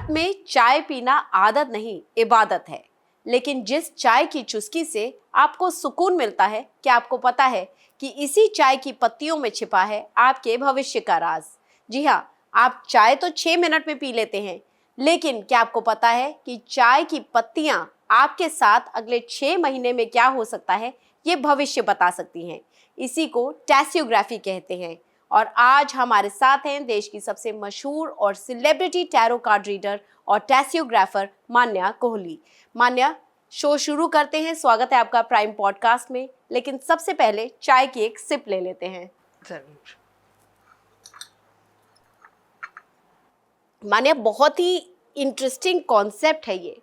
भारत में चाय पीना आदत नहीं, इबादत है। लेकिन जिस चाय की चुस्की से आपको सुकून मिलता है, क्या आपको पता है कि इसी चाय की पत्तियों में छिपा है आपके भविष्य का राज। जी हाँ, आप चाय तो 6 मिनट में पी लेते हैं, लेकिन क्या आपको पता है कि चाय की पत्तियां आपके साथ अगले 6 महीने में क्या हो सकता है, ये भविष्य बता सकती हैं। इसी को टैसियोग्राफी कहते हैं। और आज हमारे साथ हैं देश की सबसे मशहूर और सेलिब्रिटी टैरो कार्ड रीडर और टैसियोग्राफर मान्या कोहली। मान्या, शो शुरू करते हैं। स्वागत है आपका प्राइम पॉडकास्ट में। लेकिन सबसे पहले चाय की एक सिप ले लेते हैं। जरूर। मान्या, बहुत ही इंटरेस्टिंग कॉन्सेप्ट है ये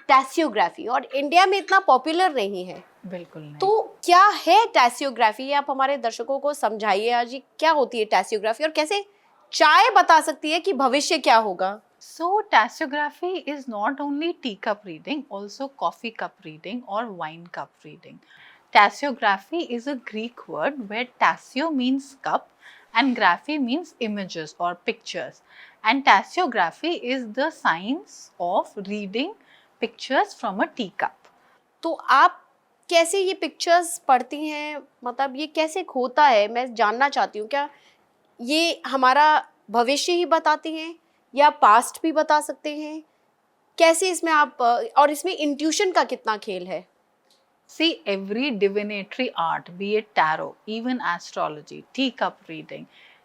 टैसियोग्राफी, और इंडिया में इतना पॉपुलर नहीं है। बिल्कुल नहीं। तो क्या है टैसियोग्राफी, आप हमारे दर्शकों को समझाइए आज, ये क्या होती है टैसियोग्राफी और कैसे चाय बता सकती है कि भविष्य क्या होगा। So tassography is not only teacup reading, also coffee cup reading or wine cup reading. Tassography is a Greek word where tassio means cup and graphy means images or pictures. And tassography is the science of reading pictures from a teacup. तो आप कैसे ये pictures पढ़ती हैं, मतलब ये कैसे होता है, मैं जानना चाहती हूँ। क्या ये हमारा भविष्य ही बताती हैं या पास्ट भी बता सकते हैं? कैसे इसमें आप और इसमें इंट्यूशन का कितना खेल है? See, every divinatory art, be it tarot, even astrology, teacup reading,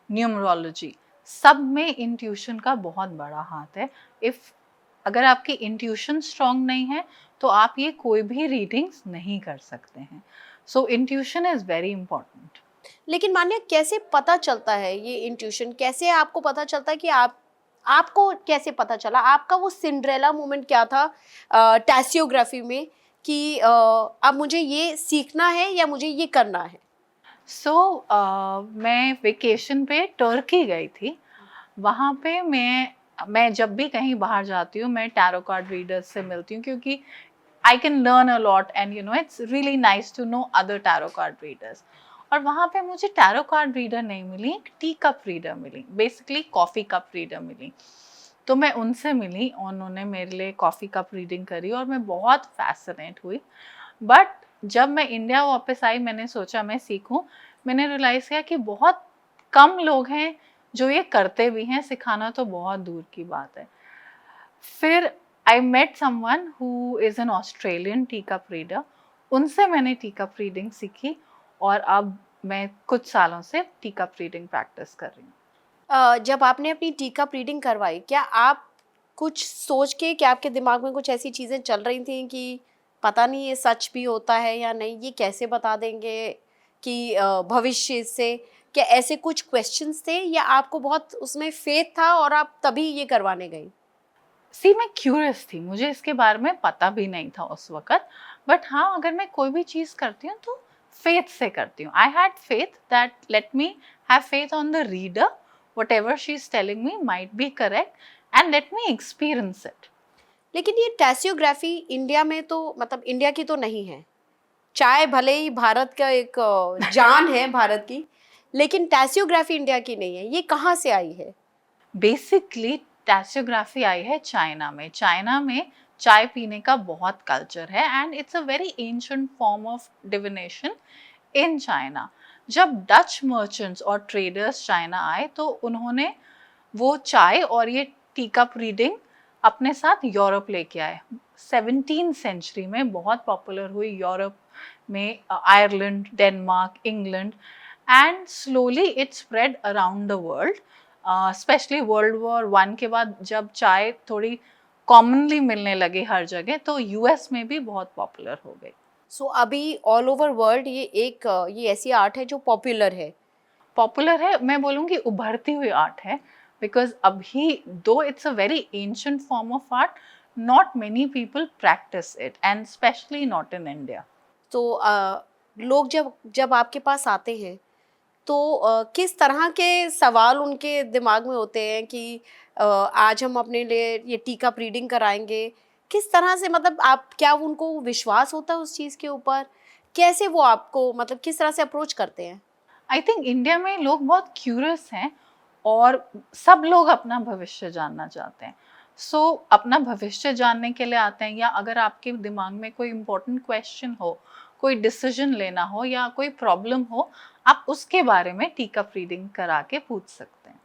numerology, सब में इंट्यूशन का बहुत बड़ा हाथ है। अगर आपकी इंट्यूशन स्ट्रॉन्ग नहीं है तो आप ये कोई भी रीडिंग्स नहीं कर सकते हैं। सो इंट्यूशन इज वेरी इंपॉर्टेंट। लेकिन मान्य, कैसे पता चलता है ये इंट्यूशन? कैसे आपको पता चलता है कि आपको कैसे पता चला, आपका वो सिंड्रेला मोमेंट क्या था टैसियोग्राफी में कि अब मुझे ये सीखना है या मुझे ये करना है? मैं वेकेशन पे टर्की गई थी। वहाँ पे मैं जब भी कहीं बाहर जाती हूँ मैं टैरो कार्ड रीडर्स से मिलती हूँ, क्योंकि I can learn a lot and it's really nice to know other tarot card readers. और वहाँ पे मुझे टैरो कार्ड रीडर नहीं मिली, एक टी कप रीडर मिली, बेसिकली कॉफ़ी कप रीडर मिली। तो मैं उनसे मिली, उन्होंने मेरे लिए कॉफ़ी कप रीडिंग करी और मैं बहुत फैसिनेट हुई। बट जब मैं इंडिया वापस आई मैंने सोचा मैं सीखूं। मैंने रियलाइज़ किया कि बहुत कम लोग हैं जो ये करते भी हैं, सिखाना तो बहुत दूर की बात है। फिर I met someone who is an Australian tea cup reader, उनसे मैंने टी कप रीडिंग सीखी और अब मैं कुछ सालों से टी कप रीडिंग प्रैक्टिस कर रही हूँ। जब आपने अपनी टी कप रीडिंग करवाई, क्या आप कुछ सोच के, क्या आपके दिमाग में कुछ ऐसी चीज़ें चल रही थी कि पता नहीं ये सच भी होता है या नहीं, ये कैसे बता देंगे कि भविष्य से, क्या ऐसे कुछ क्वेश्चंस थे या आपको बहुत उसमें फेथ था और आप तभी ये करवाने गई? मैं क्यूरियस थी, मुझे इसके बारे में पता भी नहीं था उस वक़्त। बट हाँ, अगर मैं कोई भी चीज़ करती हूँ तो फेथ से करती हूँ। I had faith that let me have faith on the reader, whatever she is telling me might be correct and let me experience it. लेकिन ये टैसियोग्राफी इंडिया में तो, मतलब इंडिया की तो नहीं है। चाय भले ही भारत का एक जान है भारत की, लेकिन टैसियोग्राफी इंडिया की नहीं है। ये कहाँ से आई है? बेसिकली टैसियोग्राफी आई है चाइना में। चाइना में चाय पीने का बहुत कल्चर है and it's a very ancient form of divination in China. जब डच मर्चेंट्स और ट्रेडर्स चाइना आए तो उन्होंने वो चाय और ये टी कप रीडिंग अपने साथ यूरोप लेके आए। 17th सेंचुरी में बहुत पॉपुलर हुई यूरोप में, Ireland, Denmark, England, and slowly it spread around the world. Specially world war 1 के बाद जब चाय थोड़ी कॉमनली मिलने लगी हर जगह तो यूएस में भी बहुत पॉपुलर हो गई। सो अभी ऑल ओवर वर्ल्ड ये ऐसी आर्ट है जो पॉपुलर है। मैं बोलूँगी उभरती हुई आर्ट है, बिकॉज अभी दो it's a very ancient form of art, not many people practice it and specially not in India. तो लोग जब जब आपके पास आते हैं तो किस तरह के सवाल उनके दिमाग में होते हैं कि आज हम अपने लिए ये टी कप रीडिंग कराएंगे? किस तरह से, मतलब आप, क्या उनको विश्वास होता है उस चीज़ के ऊपर? कैसे वो आपको, मतलब किस तरह से अप्रोच करते हैं? आई थिंक इंडिया में लोग बहुत क्यूरियस हैं और सब लोग अपना भविष्य जानना चाहते हैं। सो अपना भविष्य जानने के लिए आते हैं, या अगर आपके दिमाग में कोई इम्पोर्टेंट क्वेश्चन हो, कोई डिसीजन लेना हो या कोई प्रॉब्लम हो, आप उसके बारे में टी कप रीडिंग करा के पूछ सकते हैं।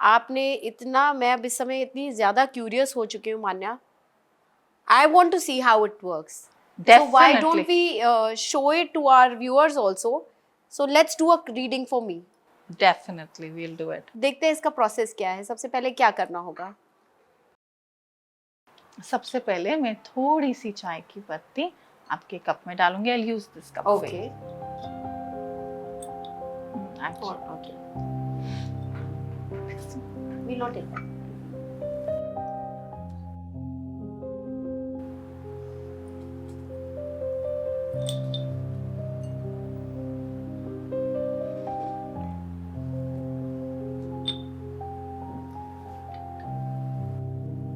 आपने इतना, मैं अब इस समय इतनी ज़्यादा क्यूरियस हो चुकी हूँ मान्या. I want to see how it works. So why don't we show it to our viewers also? So let's do a reading for me. Definitely we'll do it. देखते हैं इसका प्रोसेस क्या है. सबसे पहले क्या करना होगा? सबसे पहले मैं थोड़ी सी चाय की पत्ती आपके कप में डालूंगी. I'll use this cup. Okay. Okay. We'll not take that.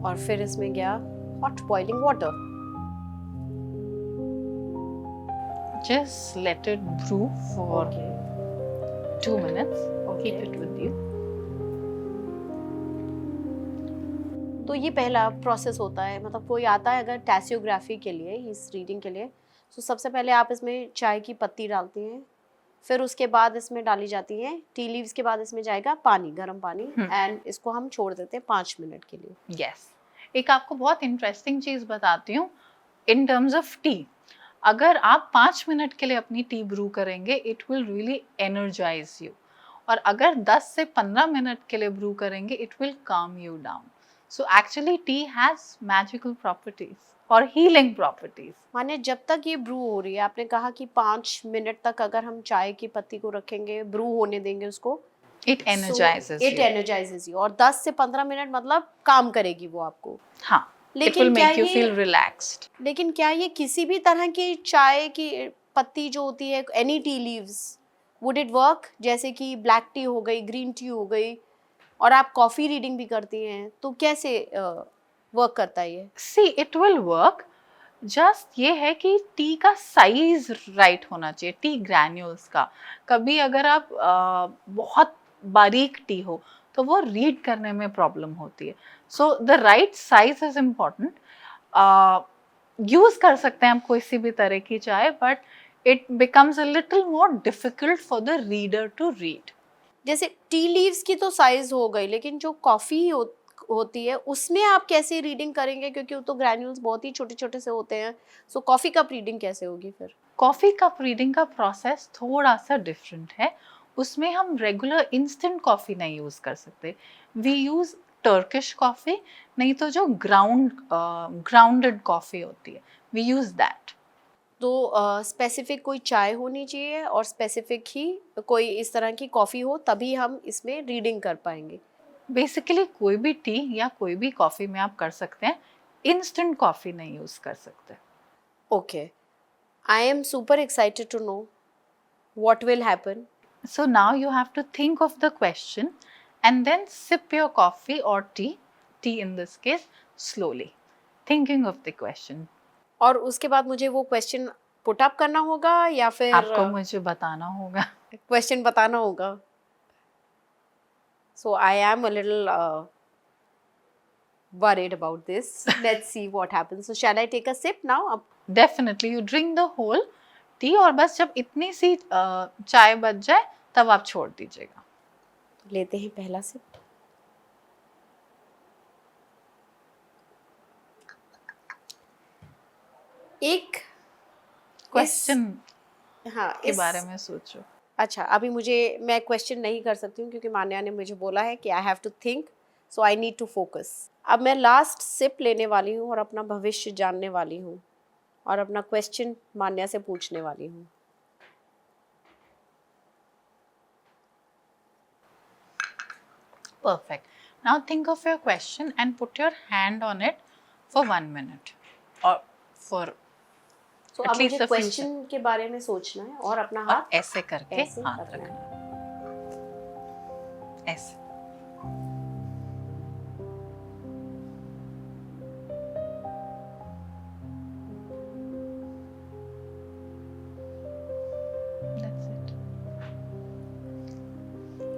और फिर इसमें गया hot boiling water. Just let it brew for 2 minutes. Okay. Keep it with you. तो ये पहला प्रोसेस होता है. मतलब कोई आता है अगर टैसियोग्राफी के लिए, इस रीडिंग के लिए, तो सबसे पहले आप इसमें चाय की पत्ती डालती हैं, फिर उसके बाद इसमें डाली जाती है टी लीव्स, के बाद इसमें जाएगा पानी, गर्म पानी, एंड इसको हम छोड़ देते हैं 5 मिनट के लिए. Yes. एक आपको बहुत इंटरेस्टिंग चीज बताती हूँ इन टर्म्स ऑफ टी. अगर आप 5 मिनट के लिए अपनी टी ब्रू करेंगे, it will really energise you. और अगर 10 से 15 मिनट के लिए ब्रू करेंगे, इट विल काम you down. So actually T has magical properties और हीलिंग प्रॉपर्टीज. माने जब तक ये ब्रू हो रही है, आपने कहा कि 5 मिनट तक अगर हम चाय की पत्ती को रखेंगे, ब्रू होने देंगे उसको, it energises it energises you. और 10 से 15 मिनट मतलब काम करेगी वो आपको. हाँ. लेकिन It will क्या make you ये feel relaxed. लेकिन क्या ये किसी भी तरह की चाय की पत्ती जो होती है, any tea leaves, would it work? जैसे कि ब्लैक टी हो गई, ग्रीन टी हो गई, और आप कॉफी रीडिंग भी करती हैं, तो कैसे वर्क करता है ये? See it will work. Just ये है कि टी का साइज राइट होना चाहिए, टी ग्रैन्यूल्स का. कभी अगर आप बहुत बारीक टी हो तो वो रीड करने में प्रॉब्लम होती है. So the right size is important. Use कर सकते हैं आप किसी भी तरह की चाय, but it becomes a little more difficult for the reader to read. जैसे टी लीव्स की तो साइज हो गई, लेकिन जो कॉफी होती है उसमें आप कैसे रीडिंग करेंगे? क्योंकि वो तो ग्रैन्यूल्स बहुत ही छोटे छोटे से होते हैं. सो कॉफी कप रीडिंग कैसे होगी फिर? कॉफ़ी कप रीडिंग का प्रोसेस थोड़ा सा डिफरेंट है. उसमें हम रेगुलर इंस्टेंट कॉफ़ी नहीं यूज़ कर सकते. वी यूज़ टर्किश कॉफ़ी, नहीं तो जो ग्राउंडेड कॉफ़ी होती है, वी यूज़ दैट. तो स्पेसिफिक कोई चाय होनी चाहिए और स्पेसिफिक ही कोई इस तरह की कॉफ़ी हो, तभी हम इसमें रीडिंग कर पाएंगे. बेसिकली कोई भी टी या कोई भी कॉफ़ी में आप कर सकते हैं, इंस्टेंट कॉफ़ी नहीं यूज़ कर सकते. Okay. I am super excited to know what will happen. So now you have to think of the question and then sip your coffee or tea in this case, slowly, thinking of the question. और उसके बाद मुझे वो question put up करना होगा या फिर आपको मुझे बताना होगा. क्वेश्चन बताना होगा? So I am a little worried about this. Let's see what happens. So shall I take a sip now? Definitely, you drink the whole tea और बस जब इतनी सी चाय बच जाए तब आप छोड़ दीजिएगा. लेते हैं पहला सिप. एक क्वेश्चन हाँ के बारे में सोचो. अच्छा, अभी मैं क्वेश्चन नहीं कर सकती हूँ क्योंकि मान्या ने मुझे बोला है कि I have to think, so I need to focus. अब मैं लास्ट सिप लेने वाली हूँ और अपना भविष्य जानने वाली हूँ और अपना क्वेश्चन मान्या से पूछने वाली हूँ. Perfect. Now think of your question and put your hand on it for 1 minute or for So, at अब least मुझे a few क्वेश्चन के बारे में सोचना है और अपना और हाथ ऐसे करके ऐसे हाथ रखना है. रखना. ऐसे. That's it.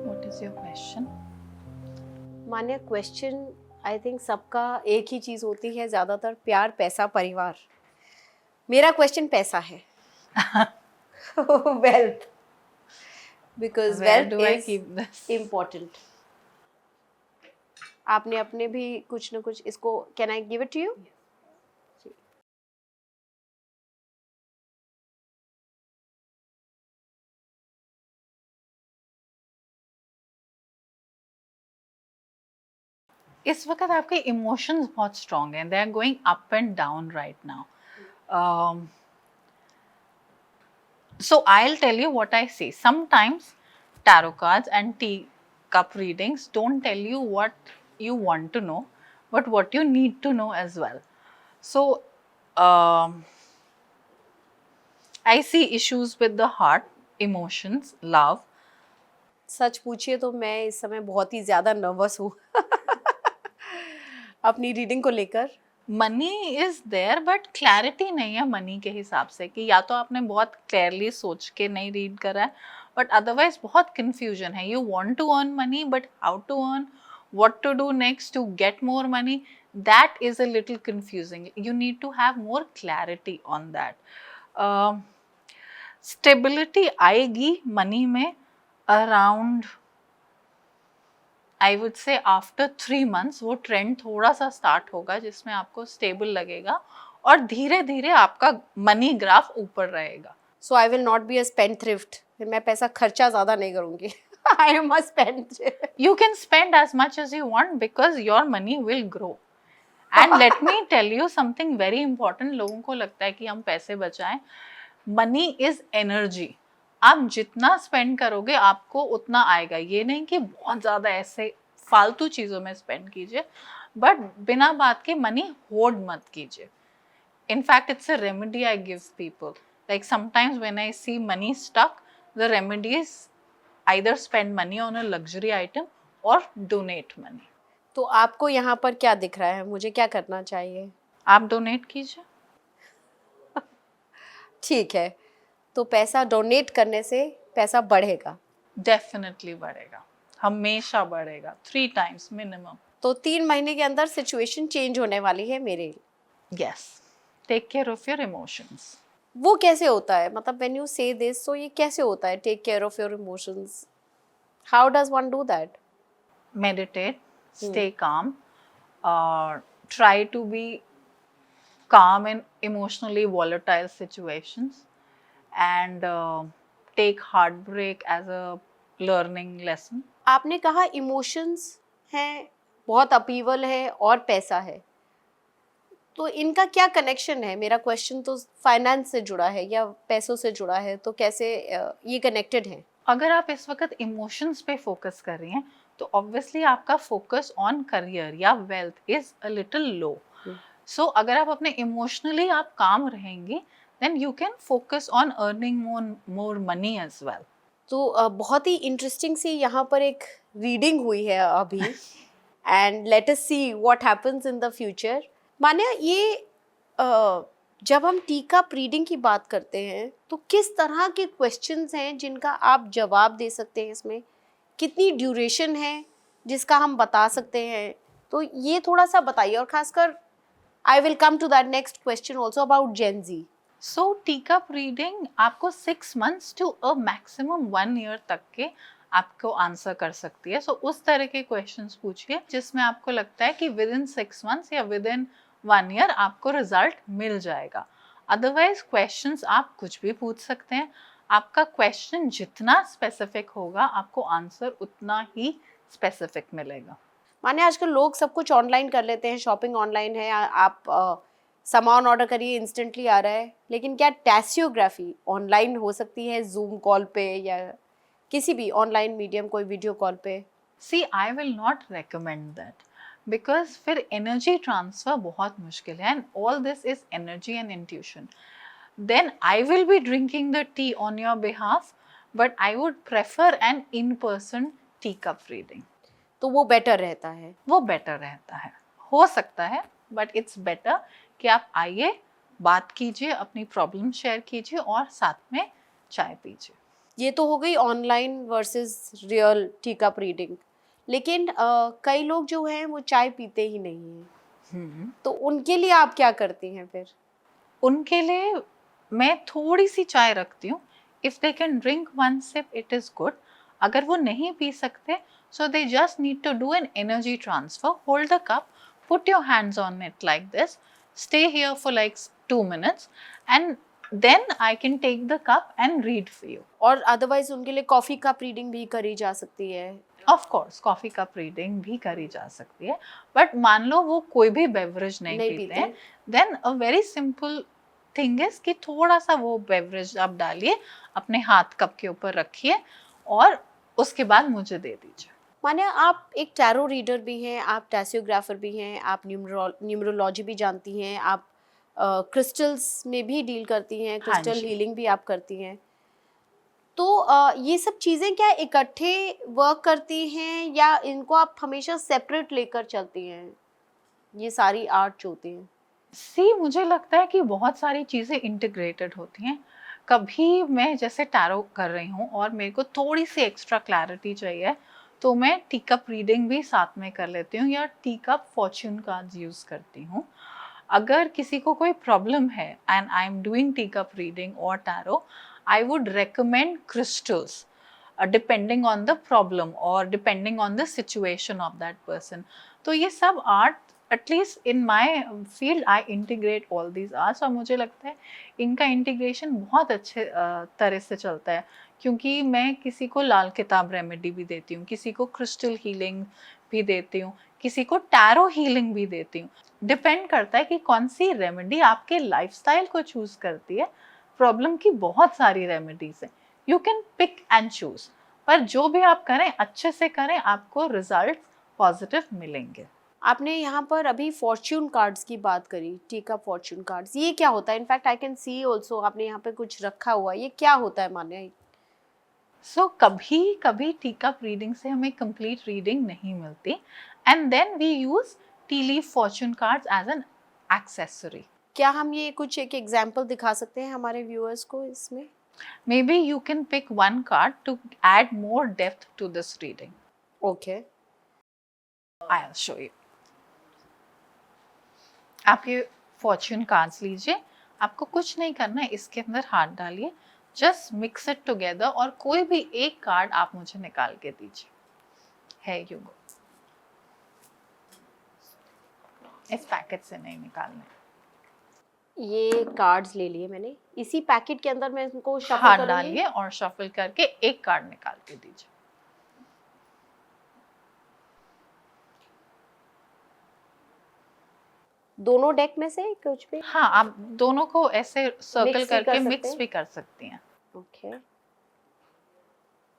What is your question? Manya, question I think सबका एक ही चीज होती है ज्यादातर, प्यार, पैसा, परिवार। मेरा क्वेश्चन पैसा है। Wealth, because Where wealth do I is keep this? Important. आपने अपने भी कुछ ना कुछ इसको, can I give it to you? इस वक्त आपके इमोशंस बहुत स्ट्रांग हैं, they are going up and down right now. So I'll tell you what I see. Sometimes tarot cards and teacup readings don't tell you what you want to know, but what you need to know as well. So I see issues with the heart, emotions, love. सच पूछिए तो मैं इस समय बहुत ही ज्यादा nervous हूँ अपनी reading को लेकर। Money is there but clarity नहीं है मनी के हिसाब से, कि या तो आपने बहुत क्लियरली सोच के नहीं रीड करा है, बट अदरवाइज बहुत कंफ्यूजन है. You want to earn money but how to earn, what to do next to get more money, that is a little confusing. You need to have more clarity on that. Stability आएगी money में around, I would say after 3 months वो trend थोड़ा सा start होगा जिसमें आपको stable लगेगा और धीरे धीरे आपका मनी ग्राफ ऊपर रहेगा. So I will not be a spendthrift, फिर मैं पैसा खर्चा ज्यादा नहीं करूंगी। I am a spendthrift. You can spend as much as you want because your money will grow. And let me tell you something very important. लोगों को लगता है कि हम पैसे बचाएं. Money is energy. आप जितना स्पेंड करोगे आपको उतना आएगा. ये नहीं कि बहुत ज़्यादा ऐसे फालतू चीज़ों में स्पेंड कीजिए, बट बिना बात के मनी होर्ड मत कीजिए. In fact, it's a remedy I give people. Like sometimes when I see money stuck, the remedy is either spend money on a luxury item or donate money. तो आपको यहाँ पर क्या दिख रहा है, मुझे क्या करना चाहिए? आप डोनेट कीजिए. ठीक है, तो पैसा डोनेट करने से पैसा बढ़ेगा? डेफिनेटली बढ़ेगा, हमेशा बढ़ेगा, 3 times मिनिमम. तो 3 महीने के अंदर सिचुएशन चेंज होने वाली है मेरे। Yes, take care of your emotions. वो कैसे होता है, मतलब when you say this, so ये कैसे होता है take care of your emotions? How does one do that? Meditate, stay calm, try to be calm in emotionally volatile situations, and take heartbreak as a learning lesson. आपने कहा emotions हैं, बहुत अपीवल है और पैसा है, तो इनका क्या कनेक्शन है? मेरा क्वेश्चन तो फाइनेंस से जुड़ा है या पैसों से जुड़ा है, तो कैसे ये कनेक्टेड है? अगर आप इस वक्त इमोशंस पे फोकस कर रही हैं तो ऑब्वियसली आपका फोकस ऑन करियर या wealth is a little low. So अगर आप अपने इमोशनली आप काम रहेंगी, then you can focus on earning more money as well. तो बहुत ही इंटरेस्टिंग सी यहाँ पर एक रीडिंग हुई है अभी, and let us see what happens in the future. Manya, ये जब हम टीकअप रीडिंग की बात करते हैं तो किस तरह के क्वेश्चंस हैं जिनका आप जवाब दे सकते हैं इसमें? कितनी ड्यूरेशन है जिसका हम बता सकते हैं? तो ये थोड़ा सा बताइए, और खासकर I will come to that next question also about gen Z. So teacup reading आपको 6 months to a maximum 1 year तक के आपको आंसर कर सकती है. सो उस तरह के क्वेश्चंस पूछिए जिसमें आपको लगता है कि विद इन 6 months या विद इन 1 year आपको रिजल्ट मिल जाएगा. अदरवाइज क्वेश्चंस आप कुछ भी पूछ सकते हैं. आपका क्वेश्चन जितना स्पेसिफिक होगा आपको आंसर उतना ही स्पेसिफिक मिलेगा. माने आजकल लोग सब कुछ ऑनलाइन कर लेते हैं, शॉपिंग ऑनलाइन है, आप सामान ऑर्डर करिए इंस्टेंटली आ रहा है, लेकिन क्या टैसियोग्राफी ऑनलाइन हो सकती है, जूम कॉल पे या किसी भी ऑनलाइन मीडियम, कोई वीडियो कॉल पे? See I will not recommend that, because फिर एनर्जी ट्रांसफर बहुत मुश्किल है, and all this is energy and intuition. Then I will be drinking the tea on your behalf, but I would prefer an in person teacup reading. तो वो better रहता है? वो better रहता है, हो सकता है, बट इट्स बेटर कि आप आइए, बात कीजिए, अपनी प्रॉब्लम शेयर कीजिए और साथ में चाय पीजिए. ये तो हो गई ऑनलाइन वर्सेस रियल टीकअप रीडिंग, लेकिन कई लोग जो हैं वो चाय पीते ही नहीं हैं, तो उनके लिए आप क्या करती हैं फिर? उनके लिए मैं थोड़ी सी चाय रखती हूँ. If they can drink one sip it is good. अगर वो नहीं पी सकते, so they just need to do an energy transfer. Hold the cup, put your hands on it like this, stay here for like 2 minutes, and then I can take the cup and read for you. और otherwise उनके लिए coffee cup reading भी करी जा सकती है? Of course coffee cup reading भी करी जा सकती है, बट मान लो वो कोई भी बेवरेज नहीं पीते हैं, then a very simple thing is कि थोड़ा सा वो बेवरेज आप डालिए, अपने हाथ कप के ऊपर रखिए और उसके बाद मुझे दे दीजिए. माने आप एक टैरो रीडर भी हैं, आप टैसियोग्राफर भी हैं, आप न्यूमरोलॉजी भी जानती हैं, आप क्रिस्टल्स में भी डील करती हैं, क्रिस्टल हीलिंग भी आप करती हैं, तो ये सब चीज़ें क्या इकट्ठे वर्क करती हैं या इनको आप हमेशा सेपरेट लेकर चलती हैं, ये सारी आर्ट जो होती हैं? मुझे लगता है कि बहुत सारी चीज़ें इंटीग्रेटेड होती हैं. कभी मैं जैसे टैरो कर रही हूँ और मेरे को थोड़ी सी एक्स्ट्रा क्लैरिटी चाहिए, तो मैं टी कप रीडिंग भी साथ में कर लेती हूँ या tea cup fortune cards use करती हूँ. अगर किसी को कोई प्रॉब्लम है and I am doing tea cup reading और tarot, I would recommend crystals depending on the problem और depending on the situation of that person. तो ये सब art, at least in my field, I integrate all these arts, और मुझे लगता है इनका इंटीग्रेशन बहुत अच्छे तरह से चलता है, क्योंकि मैं किसी को लाल किताब रेमेडी भी देती हूँ, किसी को क्रिस्टल हीलिंग भी देती हूँ, किसी को टैरो हीलिंग भी देती हूँ. डिपेंड करता है कि कौन सी रेमेडी आपके लाइफस्टाइल को चूज करती है. प्रॉब्लम की बहुत सारी रेमेडीज हैं, you can pick and choose, पर जो भी आप करें अच्छे से करें, आपको रिजल्ट पॉजिटिव मिलेंगे. आपने यहाँ पर अभी फॉर्च्यून कार्ड्स की बात करी, टी कप फॉर्च्यून कार्ड्स, ये क्या होता है? In fact I can see also आपने यहाँ पे कुछ रखा हुआ, ये क्या होता है मान्या? कभी कभी टी कप रीडिंग से हमें कंप्लीट रीडिंग नहीं मिलती, and then we use tea leaf fortune cards as an accessory. क्या हम ये कुछ एक एग्जांपल दिखा सकते हैं हमारे व्यूअर्स को इसमें? Maybe you can pick one card to add more depth to this reading. Okay. I'll show you. आप ये फॉर्च्यून कार्ड्स लीजिए, आपको कुछ नहीं करना है, इसके अंदर हाथ डालिए, जस्ट मिक्स इट टुगेदर, और कोई भी एक कार्ड आप मुझे निकाल के दीजिए. है यू गो. इस पैकेट से नहीं निकालना है. ये कार्ड्स ले लिए मैंने, इसी पैकेट के अंदर मैं इनको शफल हाथ करूंगी. डालिए और शफल करके एक कार्ड निकाल के दीजिए. दोनों डेक में से कुछ भी? हाँ, आप दोनों को ऐसे सर्कल Mix भी करके कर मिक्स सकते भी कर सकती हैं. ओके.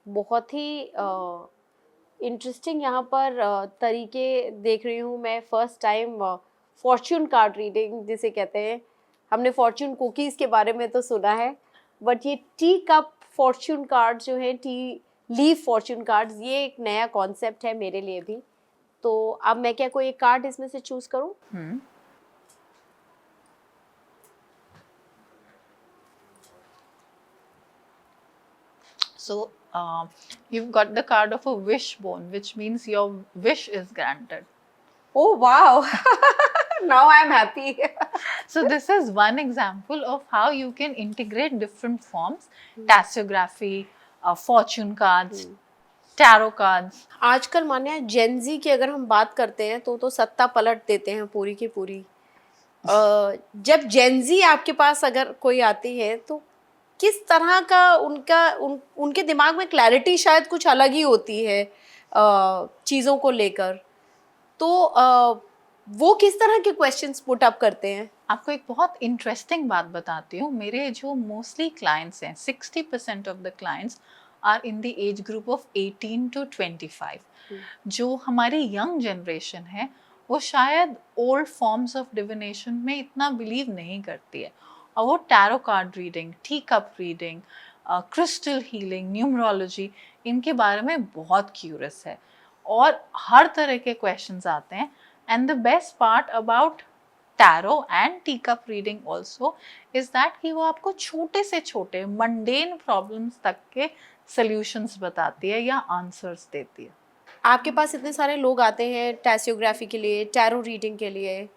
बहुत ही इंटरेस्टिंग यहाँ पर तरीके देख रही हूँ मैं. First time Fortune card reading जिसे कहते हैं, हमने फॉर्च्यून कुकीज़ के बारे में तो सुना है, बट ये टी कप फॉर्च्यून कार्ड जो है, टी लीफ फॉर्च्यून कार्ड्स, ये एक नया कॉन्सेप्ट है मेरे लिए भी. तो अब मैं क्या कोई एक कार्ड इसमें से चूज करूँ? So you've got the card of a wishbone, which means your wish is granted. Oh wow! Now I'm happy. So this is one example of how you can integrate different forms: tassiography, fortune cards, tarot cards. आजकल माने Gen Z की अगर हम बात करते हैं तो सत्ता पलट देते हैं पूरी की पूरी. जब जेनजी आपके पास अगर कोई आती है तो किस तरह का उनके दिमाग में क्लैरिटी शायद कुछ अलग ही होती है चीज़ों को लेकर, तो वो किस तरह के क्वेश्चंस पुट अप करते हैं? आपको एक बहुत इंटरेस्टिंग बात बताती हूँ. मेरे जो मोस्टली क्लाइंट्स हैं, 60% of the clients are in the age group of 18 to 25. जो हमारी यंग जनरेशन है वो शायद ओल्ड फॉर्म्स ऑफ डिविनेशन में इतना बिलीव नहीं करती है, और वो tarot card reading, T cup reading, crystal healing, numerology, इनके बारे में बहुत क्यूरियस है, और हर तरह के क्वेश्चंस आते हैं. And the best part about tarot and T cup reading also is that कि वो आपको छोटे से छोटे मंडेन प्रॉब्लम्स तक के सॉल्यूशंस बताती है या आंसर्स देती है. आपके पास इतने सारे लोग आते हैं टैसियोग्राफी के लिए, टैरो रीडिंग के लिए,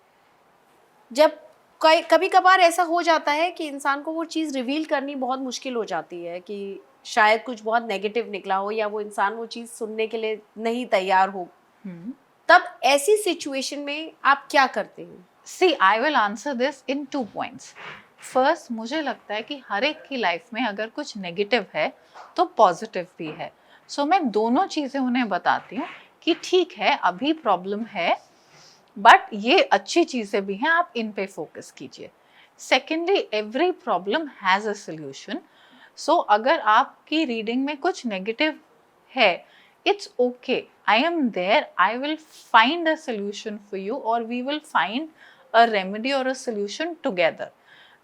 जब कभी कभार ऐसा हो जाता है कि इंसान को वो चीज़ रिवील करनी बहुत मुश्किल हो जाती है कि शायद कुछ बहुत नेगेटिव निकला हो या वो इंसान वो चीज़ सुनने के लिए नहीं तैयार हो, तब ऐसी सिचुएशन में आप क्या करते हैं? See I will answer this in 2 points. First, मुझे लगता है कि हर एक की लाइफ में अगर कुछ नेगेटिव है तो पॉजिटिव भी है. सो मैं दोनों चीज़ें उन्हें बताती हूँ कि ठीक है अभी प्रॉब्लम है बट ये अच्छी चीज़ें भी हैं, आप इन पे फोकस कीजिए. Secondly, every problem has a solution. So अगर आपकी रीडिंग में कुछ नेगेटिव है, it's okay, I am there, I will find a solution for you or we will find a remedy or a solution together.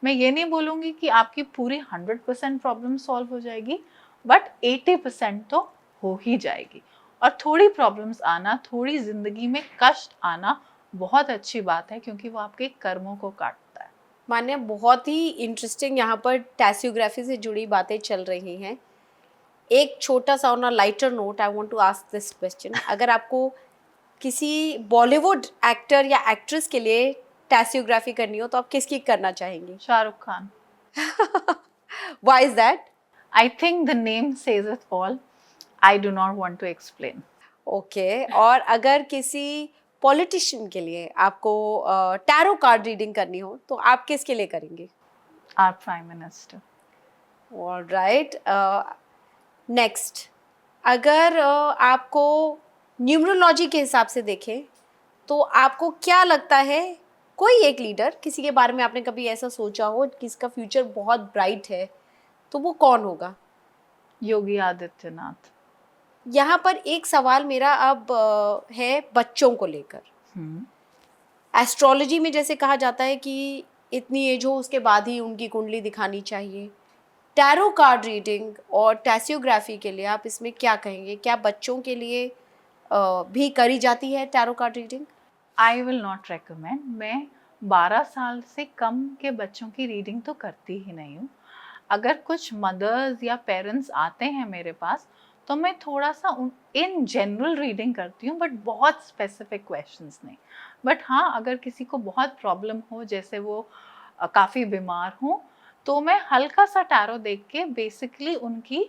मैं ये नहीं बोलूँगी कि आपकी पूरी 100% प्रॉब्लम सॉल्व हो जाएगी, बट 80% तो हो ही जाएगी. और थोड़ी प्रॉब्लम्स आना, थोड़ी ज़िंदगी में कष्ट आना बहुत अच्छी बात है, क्योंकि वो आपके कर्मों को काटता है. मान्या, बहुत ही इंटरेस्टिंग यहाँ पर टैसियोग्राफी से जुड़ी बातें चल रही हैं. एक छोटा सा on a lighter note I want to ask this question. अगर आपको किसी बॉलीवुड एक्टर या एक्ट्रेस के लिए टैसियोग्राफी करनी हो तो आप किसकी करना चाहेंगी? Shahrukh Khan. Why is that? I think the name says it all. I do not want to explain. Okay. और अगर किसी पॉलिटिशियन के लिए आपको टैरो कार्ड रीडिंग करनी हो तो आप किसके लिए करेंगे? Our Prime Minister. Alright. Next, अगर आपको न्यूमरोलॉजी के हिसाब से देखें तो आपको क्या लगता है, कोई एक लीडर, किसी के बारे में आपने कभी ऐसा सोचा हो कि इसका फ्यूचर बहुत ब्राइट है, तो वो कौन होगा? योगी आदित्यनाथ. यहाँ पर एक सवाल मेरा अब है बच्चों को लेकर. एस्ट्रोलॉजी में जैसे कहा जाता है कि इतनी एज हो उसके बाद ही उनकी कुंडली दिखानी चाहिए. टैरो कार्ड रीडिंग और टैसियोग्राफी के लिए आप इसमें क्या कहेंगे? क्या बच्चों के लिए भी करी जाती है tarot card reading? I will not recommend. मैं 12 साल से कम के बच्चों की रीडिंग तो करती ही नहीं हूँ. अगर कुछ मदर्स या पेरेंट्स आते हैं मेरे पास तो मैं थोड़ा सा इन जनरल रीडिंग करती हूँ, बट बहुत स्पेसिफिक क्वेश्चंस नहीं. बट हाँ, अगर किसी को बहुत प्रॉब्लम हो, जैसे वो काफ़ी बीमार हो, तो मैं हल्का सा टैरो देख के बेसिकली उनकी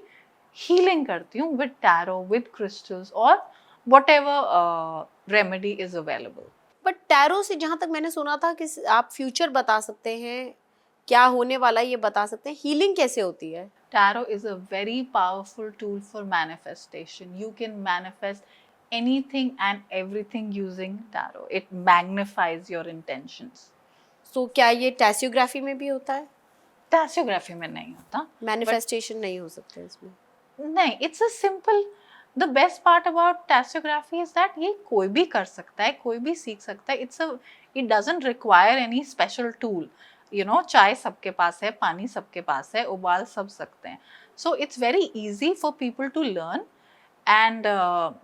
हीलिंग करती हूँ विद टैरो, विद क्रिस्टल्स और whatever remedy is available. But tarot से जहाँ तक मैंने सुना था कि आप फ्यूचर बता सकते हैं, क्या होने वाला है ये बता सकते हैं. हीलिंग कैसे होती है? Tarot is a very powerful tool for manifestation. You can manifest anything and everything using tarot. It magnifies your intentions. So क्या ये टैसियोग्राफी में भी होता है? टैसियोग्राफी में नहीं होता. मैनिफेस्टेशन नहीं हो सकते इसमें? नहीं, it's a simple. The best part about टैसियोग्राफी is that ये कोई भी कर सकता है, कोई भी सीख सकता है. It doesn't require any special tool. You know, चाय सबके पास है, पानी सबके पास है, उबाल सब सकते हैं. So it's very easy for people to learn. And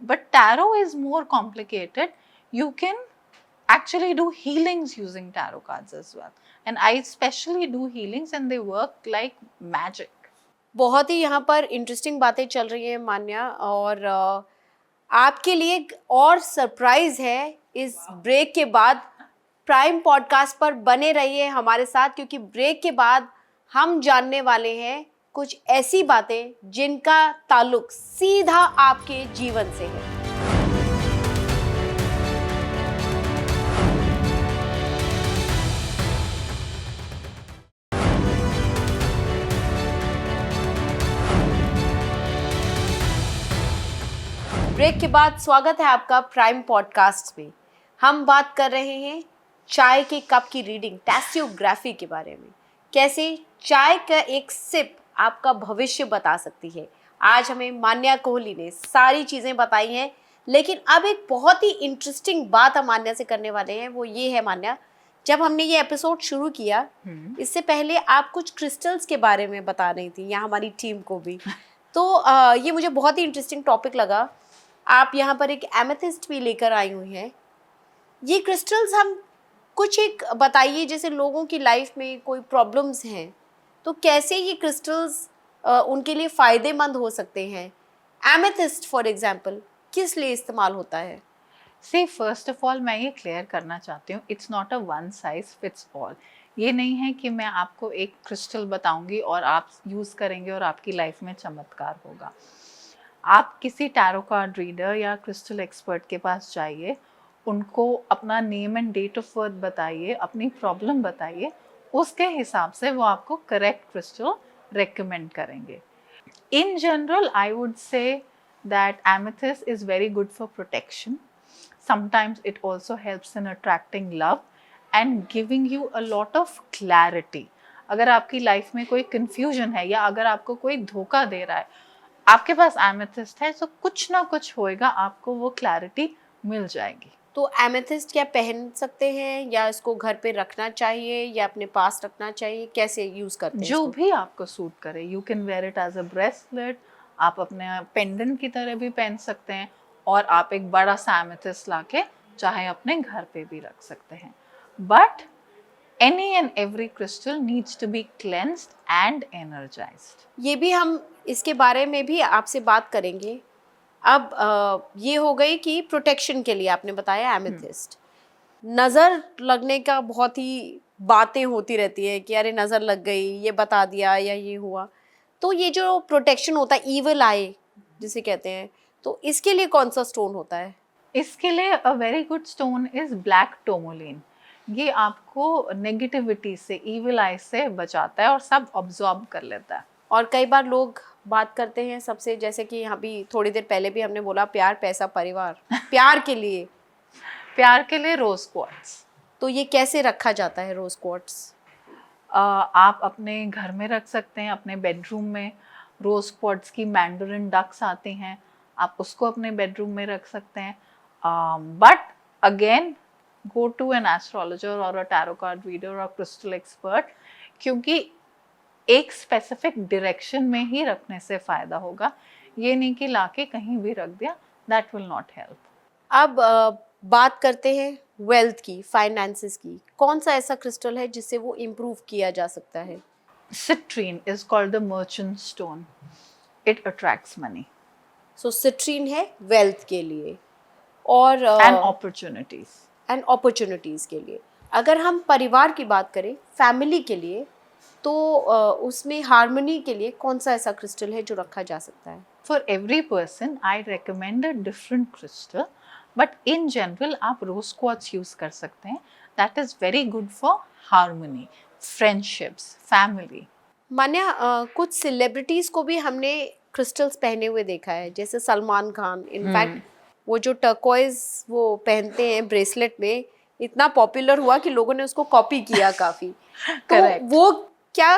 but tarot is more complicated. You can actually do healings using tarot cards as well. And I especially do healings and they work like magic. बहुत ही यहाँ पर interesting बातें चल रही हैं मान्या, और आपके लिए एक और सरप्राइज है इस ब्रेक के बाद. प्राइम पॉडकास्ट पर बने रहिए हमारे साथ, क्योंकि ब्रेक के बाद हम जानने वाले हैं कुछ ऐसी बातें जिनका ताल्लुक सीधा आपके जीवन से है. ब्रेक के बाद स्वागत है आपका प्राइम पॉडकास्ट में. हम बात कर रहे हैं चाय के कप की रीडिंग, टैसियोग्राफी के बारे में. कैसे चाय का एक सिप आपका भविष्य बता सकती है. आज हमें मान्या कोहली ने सारी चीज़ें बताई हैं, लेकिन अब एक बहुत ही इंटरेस्टिंग बात हम मान्या से करने वाले हैं. वो ये है मान्या, जब हमने ये एपिसोड शुरू किया इससे पहले आप कुछ क्रिस्टल्स के बारे में बता रही थी, या हमारी टीम को भी. तो ये मुझे बहुत ही इंटरेस्टिंग टॉपिक लगा. आप यहाँ पर एक एमेथिस्ट भी लेकर आई हुई हैं. ये क्रिस्टल्स हम कुछ एक बताइए, जैसे लोगों की लाइफ में कोई प्रॉब्लम्स हैं तो कैसे ये क्रिस्टल्स उनके लिए फ़ायदेमंद हो सकते हैं. एमेथिस्ट फॉर एग्जांपल किस लिए इस्तेमाल होता है? सी फर्स्ट ऑफ ऑल मैं ये क्लियर करना चाहती हूँ, it's not a one size fits all. ये नहीं है कि मैं आपको एक क्रिस्टल बताऊंगी और आप यूज़ करेंगे और आपकी लाइफ में चमत्कार होगा। आप किसी टैरो कार्ड रीडर या क्रिस्टल एक्सपर्ट के पास जाइए, उनको अपना name and date of birth बताइए, अपनी प्रॉब्लम बताइए, उसके हिसाब से वो आपको करेक्ट क्रिस्टल रेकमेंड करेंगे। In general, I would say that amethyst is very good for protection. Sometimes it also helps in attracting love and giving you a lot of clarity. अगर आपकी लाइफ में कोई confusion है या अगर आपको कोई धोखा दे रहा है, आपके पास amethyst है तो कुछ ना कुछ होएगा, आपको वो clarity मिल जाएगी। तो एमेथिस्ट क्या पहन सकते हैं या इसको घर पे रखना चाहिए या अपने पास रखना चाहिए, कैसे यूज करते हैं जो इसको? भी आपको सूट करे, you can wear it as a bracelet, आप अपने पेंडेंट की तरह भी पहन सकते हैं और आप एक बड़ा सा एमेथिस्ट लाके चाहे अपने घर पे भी रख सकते हैं। But any and every crystal needs to be cleansed and energized. ये भी हम इसके बारे में भी आपसे बात करेंगे। अब ये हो गई कि प्रोटेक्शन के लिए आपने बताया एमेथिस्ट। नज़र लगने का बहुत ही बातें होती रहती है कि अरे नज़र लग गई, ये बता दिया या ये हुआ। तो ये जो प्रोटेक्शन होता है, ईविल आई जिसे कहते हैं, तो इसके लिए कौन सा स्टोन होता है? इसके लिए a very good stone is black tourmaline. ये आपको नेगेटिविटी से, इविल आई से बचाता है और सब ऑब्जॉर्ब कर लेता है। और कई बार लोग बात करते हैं सबसे, जैसे कि अभी थोड़ी देर पहले भी हमने बोला प्यार पैसा परिवार, प्यार प्यार के लिए रोज क्वार्ट्ज। तो ये कैसे रखा जाता है रोज क्वार्ट्स? आप अपने घर में रख सकते हैं, अपने बेडरूम में। रोज क्वार्ट्ज की मैंडरिन डक्स आती हैं, आप उसको अपने बेडरूम में रख सकते हैं। But again go to an astrologer और अ टैरो कार्ड रीडर और क्रिस्टल एक्सपर्ट, क्योंकि एक स्पेसिफिक डायरेक्शन में ही रखने से फ़ायदा होगा। ये नहीं कि लाके कहीं भी रख दिया, दैट विल नॉट हेल्प। अब बात करते हैं वेल्थ की, फाइनेंसेस की। कौन सा ऐसा क्रिस्टल है जिससे वो इम्प्रूव किया जा सकता है? Citrine is called the merchant stone, it attracts money so citrine है वेल्थ के लिए और एंड अपॉर्चुनिटीज़ के लिए। अगर हम परिवार की बात करें, फैमिली के लिए, तो उसमें हार्मनी के लिए कौन सा ऐसा क्रिस्टल है जो रखा जा सकता है? For every person, I recommend a different crystal, but in general आप rose quartz use कर सकते हैं. That is very good for harmony, friendships, family. मान्या, कुछ सेलिब्रिटीज़ को भी हमने क्रिस्टल्स पहने हुए देखा है, जैसे सलमान खान। इनफैक्ट वो जो टर्कोइज वो पहनते हैं ब्रेसलेट में, इतना पॉपुलर हुआ कि लोगों ने उसको कॉपी किया काफ़ी। तो Correct. वो क्या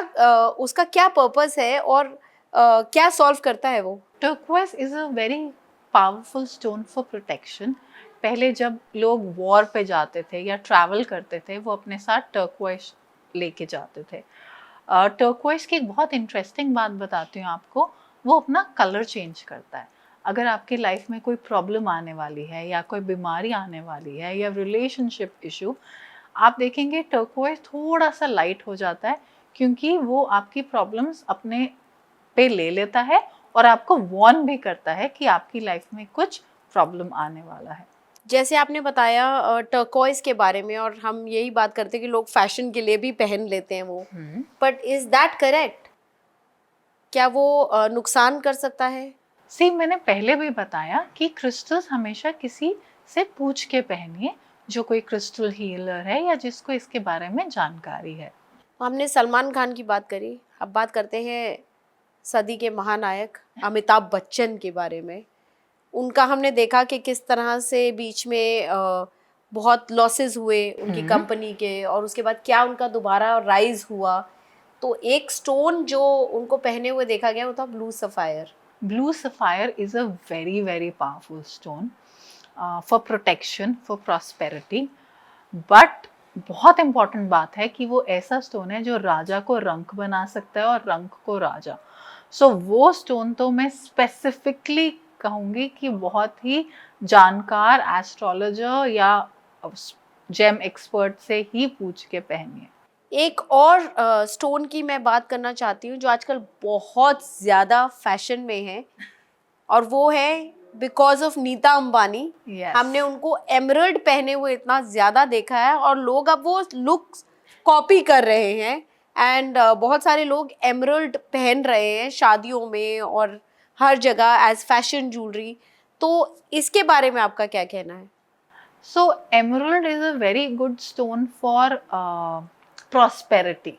उसका क्या पर्पस है और क्या सॉल्व करता है वो? Turquoise is a very powerful stone for protection. पहले जब लोग वॉर पे जाते थे या ट्रैवल करते थे, वो अपने साथ टर्क्वाइज लेके जाते थे। टर्क्वाइज की एक बहुत इंटरेस्टिंग बात बताती हूँ आपको, वो अपना कलर चेंज करता है। अगर आपकी लाइफ में कोई प्रॉब्लम आने वाली है या कोई बीमारी आने वाली है या रिलेशनशिप इशू, आप देखेंगे टर्क्वाइज थोड़ा सा लाइट हो जाता है, क्योंकि वो आपकी प्रॉब्लम्स अपने पे ले लेता है और आपको वार्न भी करता है कि आपकी लाइफ में कुछ प्रॉब्लम आने वाला है। जैसे आपने बताया टर्कोइज के बारे में, और हम यही बात करते हैं कि लोग फैशन के लिए भी पहन लेते हैं वो, बट इज दैट करेक्ट? क्या वो नुकसान कर सकता है? सी, मैंने पहले भी बताया कि क्रिस्टल्स हमेशा किसी से पूछ के पहनिए, जो कोई क्रिस्टल हीलर है या जिसको इसके बारे में जानकारी है। हमने सलमान खान की बात करी, अब बात करते हैं सदी के महानायक अमिताभ बच्चन के बारे में। उनका हमने देखा कि किस तरह से बीच में बहुत लॉसेस हुए उनकी कंपनी के, और उसके बाद क्या उनका दोबारा राइज हुआ। तो एक स्टोन जो उनको पहने हुए देखा गया वो था blue sapphire. Blue sapphire is a very very powerful stone for protection, for prosperity. But बहुत इम्पॉर्टेंट बात है कि वो ऐसा स्टोन है जो राजा को रंक बना सकता है और रंक को राजा। सो वो स्टोन तो मैं स्पेसिफिकली कहूँगी कि बहुत ही जानकार एस्ट्रोलॉजर या जेम एक्सपर्ट से ही पूछ के पहनिए। एक और स्टोन की मैं बात करना चाहती हूँ जो आजकल बहुत ज़्यादा फैशन में है, और वो है because of Nita Ambani Yes. हमने उनको एमरल्ड पहने हुए इतना ज्यादा देखा है और लोग अब वो लुक्स कॉपी कर रहे हैं एंड बहुत सारे लोग एमरल्ड पहन रहे हैं शादियों में और हर जगह एज फैशन ज्वेलरी। तो इसके बारे में आपका क्या कहना है? So emerald is a very good stone for prosperity,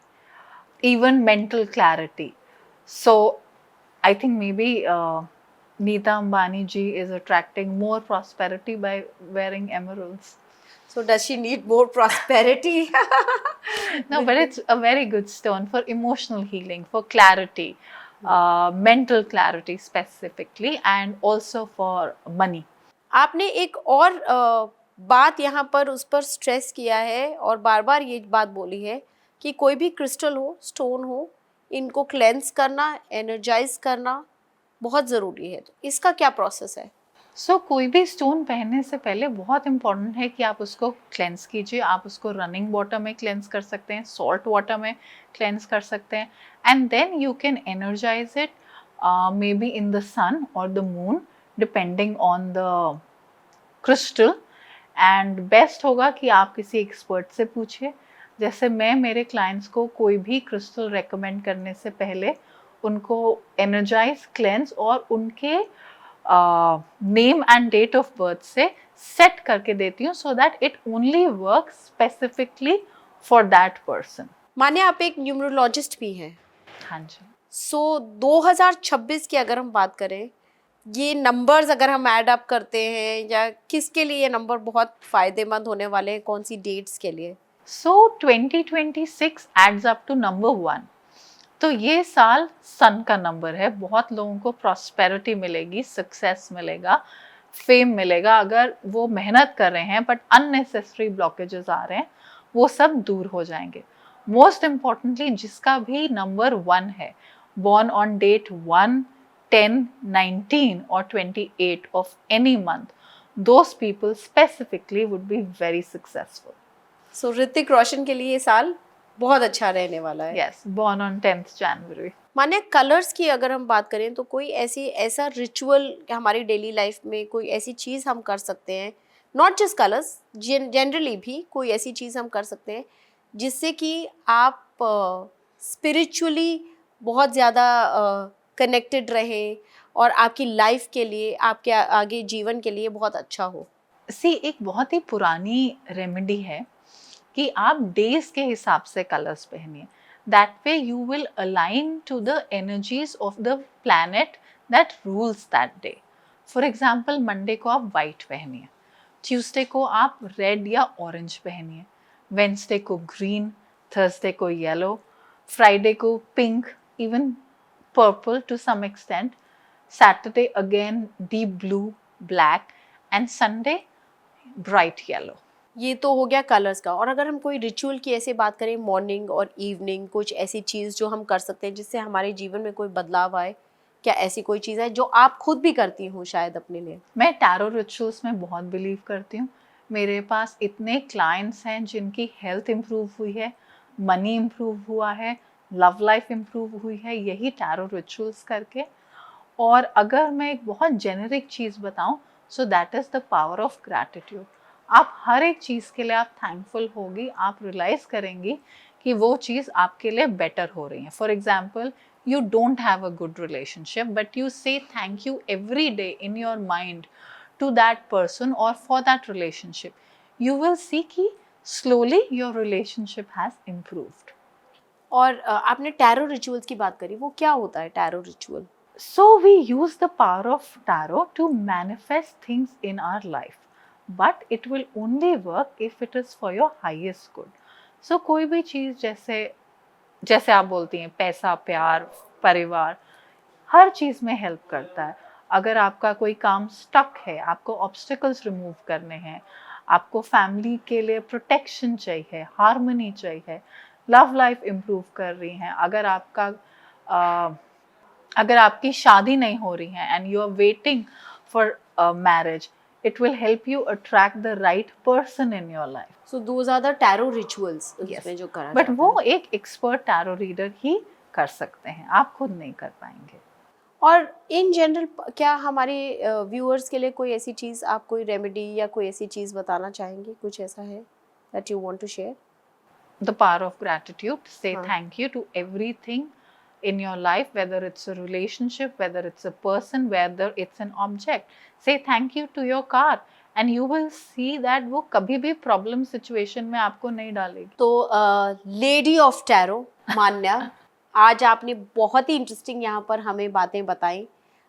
even mental clarity. So I think maybe Neeta Ambani ji is attracting more prosperity by wearing emeralds. So does she need more prosperity? No, but it's a very good stone for emotional healing, for clarity, mental clarity specifically, and also for money. आपने एक और बात यहाँ पर उस पर stress किया है और बार बार ये बात बोली है कि कोई भी क्रिस्टल हो, स्टोन हो, इनको क्लेंस करना, एनर्जाइज करना बहुत ज़रूरी है। तो इसका क्या प्रोसेस है? सो कोई भी स्टोन पहनने से पहले बहुत इंपॉर्टेंट है कि आप उसको क्लेंस कीजिए। आप उसको रनिंग वाटर में क्लेंस कर सकते हैं, सॉल्ट वाटर में क्लेंस कर सकते हैं, and then you can energise it may be in the sun और the moon depending on the crystal. And best होगा कि आप किसी एक्सपर्ट से पूछिए। जैसे मैं मेरे क्लाइंट्स को कोई भी क्रिस्टल रेकमेंड करने से पहले उनको एनर्जाइज, क्लेंस और उनके name and date of birth से सेट करके देती हूँ, so that it only work specifically for that person. माने आप एक न्यूमरोलॉजिस्ट भी हैं। हाँ जी। सो 2026 की अगर हम बात करें, ये नंबर्स अगर हम ऐड अप करते हैं या किसके लिए ये नंबर बहुत फ़ायदेमंद होने वाले हैं, कौन सी डेट्स के लिए? सो 2026 एड्स अप टू नंबर 1। तो ये साल सन का नंबर है। बहुत लोगों को प्रॉस्पेरिटी मिलेगी, सक्सेस मिलेगा, फेम मिलेगा अगर वो मेहनत कर रहे हैं, बट अननेसेसरी ब्लॉकेजेस आ रहे हैं वो सब दूर हो जाएंगे। मोस्ट इम्पॉर्टेंटली जिसका भी नंबर 1 है, born on date 1, 10, 19 or 28 of any month, those people specifically would be very successful. सो ऋतिक रोशन के लिए ये साल बहुत अच्छा रहने वाला है। Yes, born on 10th January. माने कलर्स की अगर हम बात करें तो कोई ऐसा रिचुअल हमारी डेली लाइफ में कोई ऐसी चीज़ हम कर सकते हैं, नॉट जस्ट कलर्स, जनरली भी कोई ऐसी चीज़ हम कर सकते हैं जिससे कि आप स्पिरिचुअली बहुत ज़्यादा कनेक्टेड रहे और आपकी लाइफ के लिए, आपके आगे जीवन के लिए बहुत अच्छा हो। सी एक बहुत ही पुरानी रेमेडी है कि आप डेज के हिसाब से कलर्स पहनिए। That way you will align to the energies of the planet that rules that day. For example Monday को आप वाइट पहनिए, ट्यूसडे को आप रेड या ऑरेंज पहनिए, वेंसडे को ग्रीन, थर्सडे को येलो, फ्राइडे को pink, even purple to some extent, Saturday again deep blue, black, and Sunday bright yellow. ये तो हो गया कलर्स का। और अगर हम कोई रिचुअल की ऐसे बात करें, मॉर्निंग और इवनिंग, कुछ ऐसी चीज़ जो हम कर सकते हैं जिससे हमारे जीवन में कोई बदलाव आए, क्या ऐसी कोई चीज़ है जो आप खुद भी करती हूँ शायद अपने लिए? मैं टैरो रिचुअल्स में बहुत बिलीव करती हूँ। मेरे पास इतने क्लाइंट्स हैं जिनकी हेल्थ इम्प्रूव हुई है, मनी इम्प्रूव हुआ है, लव लाइफ इम्प्रूव हुई है, यही टैरो रिचुअल्स करके। और अगर मैं एक बहुत जेनेरिक चीज़ बताऊँ, so that is the power of gratitude. आप हर एक चीज़ के लिए आप थैंकफुल होगी, आप रियलाइज़ करेंगी कि वो चीज़ आपके लिए बेटर हो रही है। For example, you don't have a good relationship, but you say thank you every day in your mind to that person or for that relationship, you will see कि slowly your relationship has improved. और आपने tarot rituals की बात करी, वो क्या होता है tarot ritual? So we use the power of tarot to manifest things in our life, but it will only work if it is for your highest good. So कोई भी चीज़ जैसे आप बोलती हैं पैसा, प्यार, परिवार, हर चीज़ में हेल्प करता है। अगर आपका कोई काम स्टक है, आपको ऑब्स्टिकल्स रिमूव करने हैं, आपको फैमिली के लिए प्रोटेक्शन चाहिए, हार्मनी चाहिए, लव लाइफ इम्प्रूव कर रही हैं, अगर आपकी शादी नहीं हो रही है and you are waiting for marriage, it will help you attract the right person in your life. So those are the tarot rituals Yes. उसमें जो करा But जाता वो है। एक एक्सपर्ट टैरो रीडर ही कर सकते हैं, आप खुद नहीं कर पाएंगे। और इन जनरल क्या हमारे व्यूअर्स के लिए कोई ऐसी चीज़, आप कोई रेमेडी या कोई ऐसी चीज़ बताना चाहेंगे? कुछ ऐसा है that you want to share? The power of gratitude. Say हाँ. thank you to everything in your life, whether it's a relationship, whether it's a person, whether it's an object. Say thank you to your car and you will see that वो कभी भी problem situation में आपको नहीं डालेगी. तो lady of tarot मान्या, आज आपने बहुत ही इंटरेस्टिंग यहाँ पर हमें बातें बताई,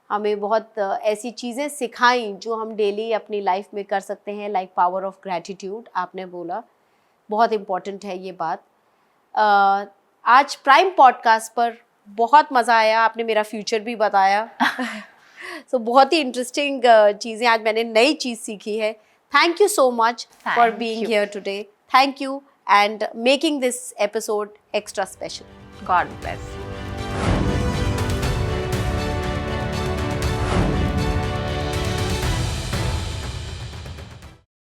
हमें बहुत ऐसी चीज़ें सिखाई जो हम डेली अपनी लाइफ में कर सकते हैं, लाइक पावर ऑफ ग्रैटिट्यूड आपने बोला, बहुत इम्पॉर्टेंट है ये बात। आज प्राइम पॉडकास्ट पर बहुत मज़ा आया, आपने मेरा फ्यूचर भी बताया। सो बहुत ही इंटरेस्टिंग चीज़ें आज मैंने नई चीज़ सीखी है। Thank you so much for Thank being you. Here today. Thank you and making this episode extra special. God bless.